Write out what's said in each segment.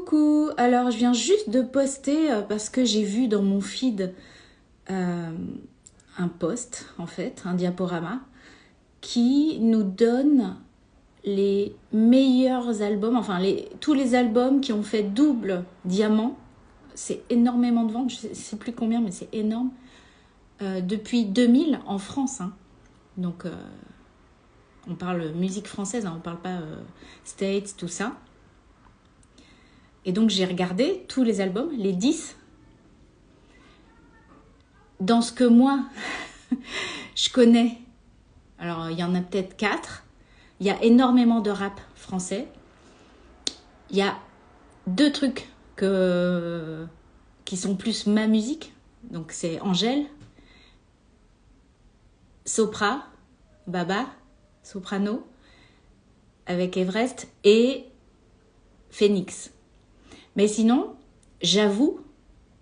Coucou, alors je viens juste de poster parce que j'ai vu dans mon feed un post, en fait, un diaporama, qui nous donne les meilleurs albums, enfin tous les albums qui ont fait double diamant. C'est énormément de ventes, je sais plus combien, mais c'est énorme. Depuis 2000 en France. Hein. Donc, on parle musique française, hein, on parle pas States, tout ça. Et donc, j'ai regardé tous les albums, les 10. Dans ce que moi, je connais, alors il y en a peut-être 4. Il y a énormément de rap français. Il y a 2 trucs qui sont plus ma musique. Donc, c'est Angèle, Sopra, Baba, Soprano, avec Everest et Phoenix. Mais sinon, j'avoue,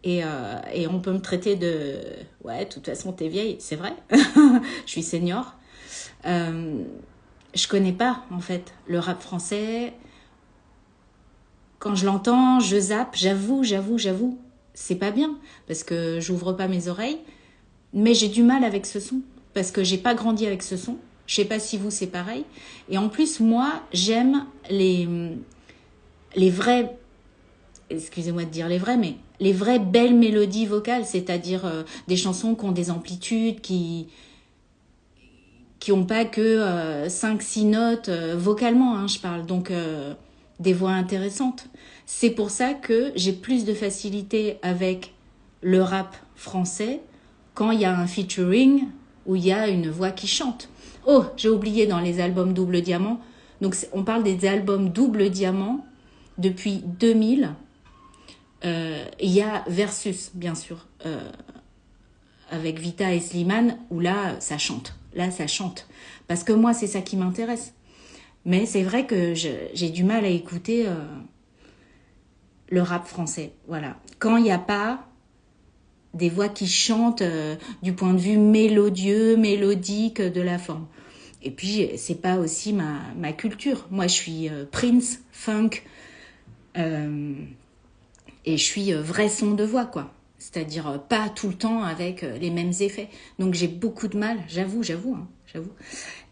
et on peut me traiter de... Ouais, de toute façon, t'es vieille, c'est vrai. Je suis senior. Je connais pas, en fait, le rap français. Quand je l'entends, je zappe. J'avoue. C'est pas bien, parce que j'ouvre pas mes oreilles. Mais j'ai du mal avec ce son, parce que j'ai pas grandi avec ce son. Je sais pas si vous, c'est pareil. Et en plus, moi, j'aime les vrais... Excusez-moi de dire les vrais, mais les vraies belles mélodies vocales, c'est-à-dire des chansons qui ont des amplitudes, qui ont pas que 5-6 notes vocalement, hein, je parle, donc des voix intéressantes. C'est pour ça que j'ai plus de facilité avec le rap français quand il y a un featuring où il y a une voix qui chante. Oh, j'ai oublié dans les albums double diamant, donc on parle des albums double diamant depuis 2000. Il y a Versus, bien sûr, avec Vita et Slimane, où là, ça chante. Là, ça chante. Parce que moi, c'est ça qui m'intéresse. Mais c'est vrai que j'ai du mal à écouter le rap français. Voilà. Quand il n'y a pas des voix qui chantent du point de vue mélodieux, mélodique de la forme. Et puis, c'est pas aussi ma culture. Moi, je suis Prince, funk... et je suis vrai son de voix, quoi. C'est-à-dire pas tout le temps avec les mêmes effets. Donc j'ai beaucoup de mal, j'avoue.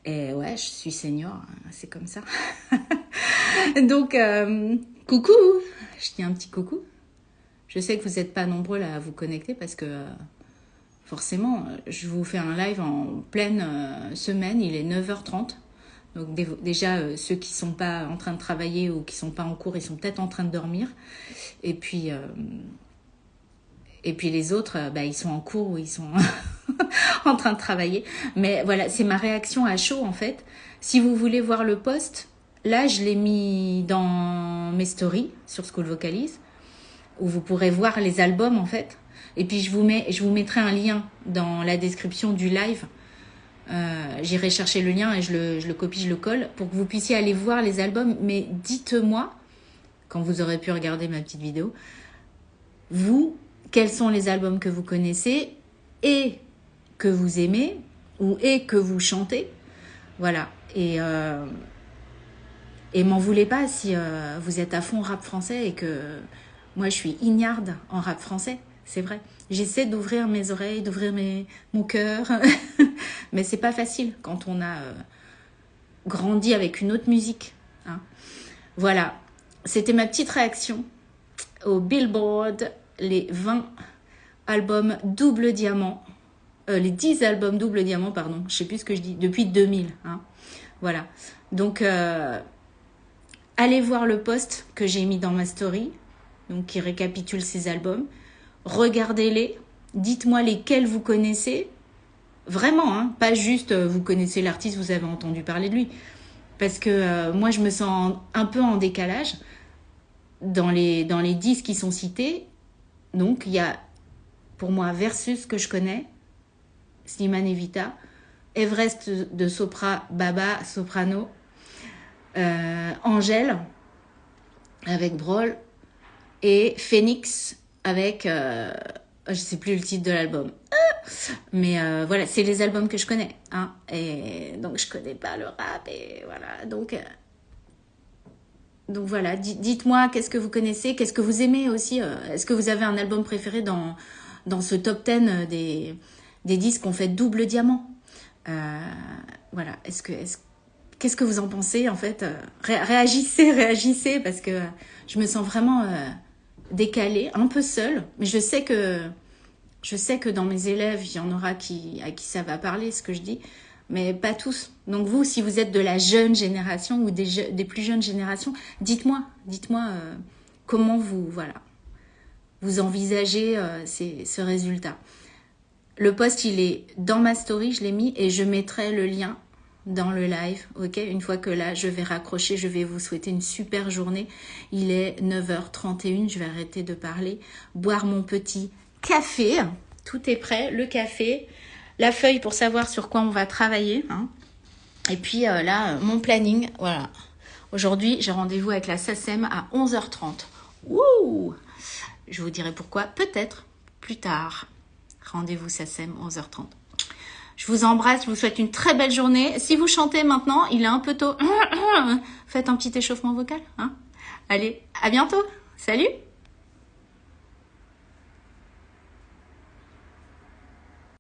Et ouais, je suis senior, hein, c'est comme ça. Donc, coucou, je dis un petit coucou. Je sais que vous n'êtes pas nombreux là à vous connecter parce que forcément, je vous fais un live en pleine semaine, il est 9h30. Donc déjà, ceux qui sont pas en train de travailler ou qui sont pas en cours, ils sont peut-être en train de dormir. Et puis les autres, ils sont en cours ou ils sont en train de travailler. Mais voilà, c'est ma réaction à chaud en fait. Si vous voulez voir le post, là je l'ai mis dans mes stories sur School Vocalise, où vous pourrez voir les albums en fait. Et puis je vous mettrai un lien dans la description du live. J'irai chercher le lien et je le copie, je le colle pour que vous puissiez aller voir les albums. Mais dites-moi, quand vous aurez pu regarder ma petite vidéo, vous, quels sont les albums que vous connaissez et que vous aimez et que vous chantez. Voilà. Et m'en voulez pas si vous êtes à fond rap français et que moi je suis ignarde en rap français. C'est vrai. J'essaie d'ouvrir mes oreilles, d'ouvrir mon cœur. Mais c'est pas facile quand on a grandi avec une autre musique. Hein. Voilà. C'était ma petite réaction au Billboard, les 20 albums double diamant. Les 10 albums double diamant, pardon. Je sais plus ce que je dis. Depuis 2000. Hein. Voilà. Donc, allez voir le post que j'ai mis dans ma story. Donc, qui récapitule ces albums. Regardez-les, dites-moi lesquels vous connaissez, vraiment, hein, pas juste vous connaissez l'artiste, vous avez entendu parler de lui. Parce que moi, je me sens un peu en décalage dans les 10 qui sont cités. Donc, il y a pour moi Versus que je connais, Slimane et Vita, Everest de Sopra, Baba, Soprano, Angèle avec Brol et Phoenix avec, je sais plus le titre de l'album. Mais voilà, c'est les albums que je connais. Hein, et donc, je connais pas le rap. Et voilà, donc, Donc voilà, dites-moi qu'est-ce que vous connaissez, qu'est-ce que vous aimez aussi. Est-ce que vous avez un album préféré dans ce top 10 des disques qu'on fait double diamant? Voilà, qu'est-ce que vous en pensez en fait? Réagissez, parce que je me sens vraiment décalée, un peu seule, mais je sais que dans mes élèves, il y en aura à qui ça va parler, ce que je dis, mais pas tous. Donc vous, si vous êtes de la jeune génération ou des plus jeunes générations, dites-moi comment vous envisagez ce résultat. Le post, il est dans ma story, je l'ai mis, et je mettrai le lien dans le live, ok? Une fois que là, je vais raccrocher, je vais vous souhaiter une super journée. Il est 9h31, je vais arrêter de parler, boire mon petit café. Tout est prêt, le café, la feuille pour savoir sur quoi on va travailler, hein. Et puis là, mon planning, voilà. Aujourd'hui, j'ai rendez-vous avec la SACEM à 11h30. Wouh! Je vous dirai pourquoi, peut-être plus tard. Rendez-vous SACEM, 11h30. Je vous embrasse, je vous souhaite une très belle journée. Si vous chantez maintenant, il est un peu tôt. Faites un petit échauffement vocal, hein. Allez, à bientôt. Salut!